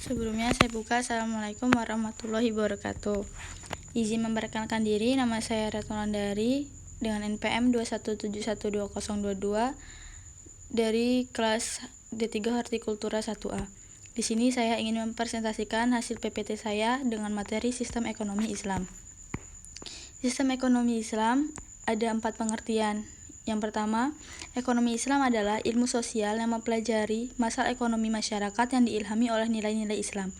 Sebelumnya saya buka. Assalamualaikum warahmatullahi wabarakatuh. Izin memperkenalkan diri, nama saya Retno Landari dengan NPM 217120022 dari kelas D3 Hortikultura 1A. Di sini saya ingin mempresentasikan hasil PPT saya dengan materi Sistem Ekonomi Islam. Sistem ekonomi Islam ada 4 pengertian. Yang pertama, ekonomi Islam adalah ilmu sosial yang mempelajari masalah ekonomi masyarakat yang diilhami oleh nilai-nilai Islam.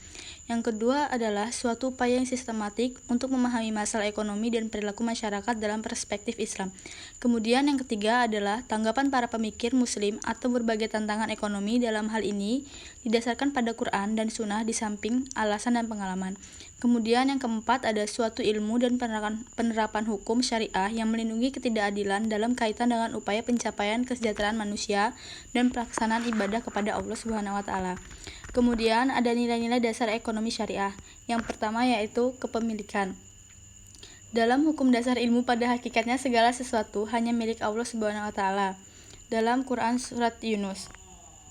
Yang kedua adalah suatu upaya yang sistematik untuk memahami masalah ekonomi dan perilaku masyarakat dalam perspektif Islam. Kemudian yang ketiga adalah tanggapan para pemikir Muslim atau berbagai tantangan ekonomi. Dalam hal ini didasarkan pada Quran dan Sunnah di samping alasan dan pengalaman. Kemudian yang keempat ada suatu ilmu dan penerapan hukum syariah yang melindungi ketidakadilan dalam kaitan dengan upaya pencapaian kesejahteraan manusia dan pelaksanaan ibadah kepada Allah Subhanahu wa taala. Kemudian ada nilai-nilai dasar ekonomi syariah. Yang pertama yaitu kepemilikan. Dalam hukum dasar ilmu pada hakikatnya segala sesuatu hanya milik Allah Subhanahu wa taala. Dalam Quran surat Yunus,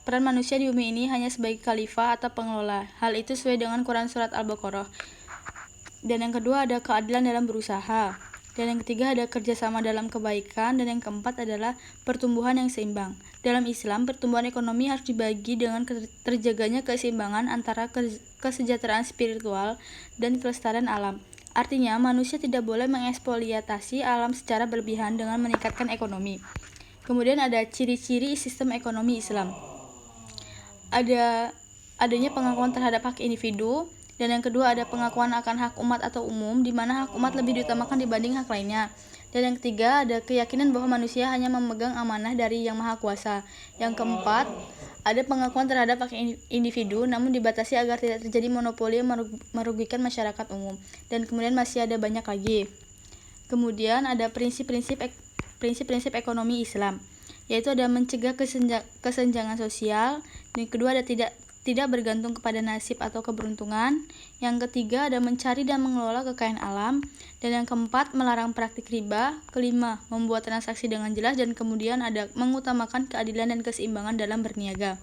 peran manusia di bumi ini hanya sebagai khalifah atau pengelola. Hal itu sesuai dengan Quran surat Al-Baqarah. Dan yang kedua ada keadilan dalam berusaha. Dan yang ketiga ada kerjasama dalam kebaikan. Dan yang keempat adalah pertumbuhan yang seimbang. Dalam Islam, pertumbuhan ekonomi harus dibagi dengan terjaganya keseimbangan antara kesejahteraan spiritual dan kelestarian alam. Artinya, manusia tidak boleh mengeksploitasi alam secara berlebihan dengan meningkatkan ekonomi. Kemudian ada ciri-ciri sistem ekonomi Islam. Adanya pengakuan terhadap hak individu. Dan yang kedua ada pengakuan akan hak umat atau umum, di mana hak umat lebih diutamakan dibanding hak lainnya. Dan yang ketiga ada keyakinan bahwa manusia hanya memegang amanah dari Yang Maha Kuasa. Yang keempat ada pengakuan terhadap hak individu, namun dibatasi agar tidak terjadi monopoli yang merugikan masyarakat umum. Dan kemudian masih ada banyak lagi. Kemudian ada prinsip-prinsip ekonomi Islam, yaitu ada mencegah kesenjangan sosial. Dan kedua ada tidak bergantung kepada nasib atau keberuntungan. Yang ketiga ada mencari dan mengelola kekayaan alam. Dan yang keempat melarang praktik riba. Kelima membuat transaksi dengan jelas. Dan kemudian ada mengutamakan keadilan dan keseimbangan dalam berniaga.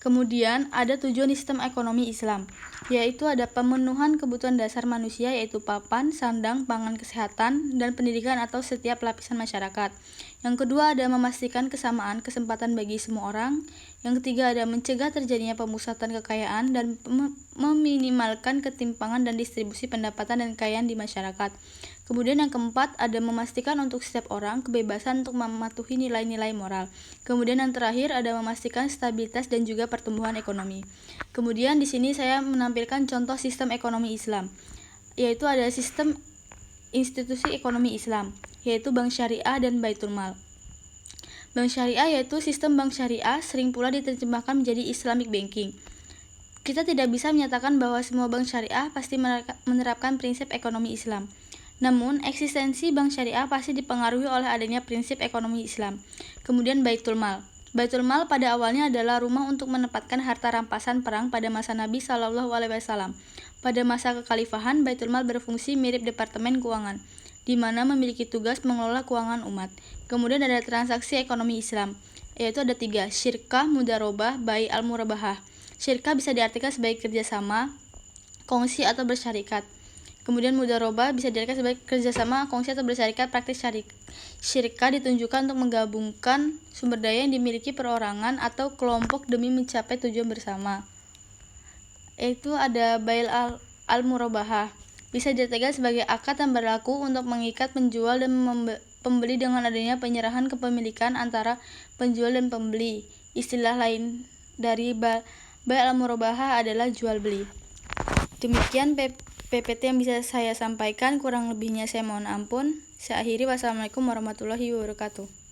Kemudian ada tujuan sistem ekonomi Islam, yaitu ada pemenuhan kebutuhan dasar manusia, yaitu papan, sandang, pangan, kesehatan, dan pendidikan atau setiap lapisan masyarakat. Yang kedua ada memastikan kesamaan kesempatan bagi semua orang. Yang ketiga ada mencegah terjadinya pemusatan kekayaan dan meminimalkan ketimpangan dan distribusi pendapatan dan kekayaan di masyarakat. Kemudian yang keempat ada memastikan untuk setiap orang kebebasan untuk mematuhi nilai-nilai moral. Kemudian yang terakhir ada memastikan stabilitas dan juga pertumbuhan ekonomi. Kemudian di sini saya menampilkan contoh sistem ekonomi Islam, yaitu ada sistem institusi ekonomi Islam, yaitu bank syariah dan baitul mal. Bank syariah yaitu sistem bank syariah sering pula diterjemahkan menjadi Islamic banking. Kita tidak bisa menyatakan bahwa semua bank syariah pasti menerapkan prinsip ekonomi Islam. Namun, eksistensi bank syariah pasti dipengaruhi oleh adanya prinsip ekonomi Islam. Kemudian baitul mal. Baitul mal pada awalnya adalah rumah untuk menempatkan harta rampasan perang pada masa Nabi SAW. Pada masa kekhalifahan, baitul mal berfungsi mirip departemen keuangan, di mana memiliki tugas mengelola keuangan umat. Kemudian ada transaksi ekonomi Islam, yaitu ada 3, syirkah, mudharabah, bai' al-murabahah. Syirkah bisa diartikan sebagai kerjasama, kongsi atau bersyarikat. Kemudian mudharabah bisa diartikan sebagai kerjasama, kongsi atau bersyarikat praktis syirkah ditunjukkan untuk menggabungkan sumber daya yang dimiliki perorangan atau kelompok demi mencapai tujuan bersama. Itu ada bai' al-murabahah. Bisa diartikan sebagai akad yang berlaku untuk mengikat penjual dan pembeli dengan adanya penyerahan kepemilikan antara penjual dan pembeli. Istilah lain dari bai' al-murabahah adalah jual beli. Demikian PPT yang bisa saya sampaikan, kurang lebihnya saya mohon ampun. Saya akhiri, wassalamualaikum warahmatullahi wabarakatuh.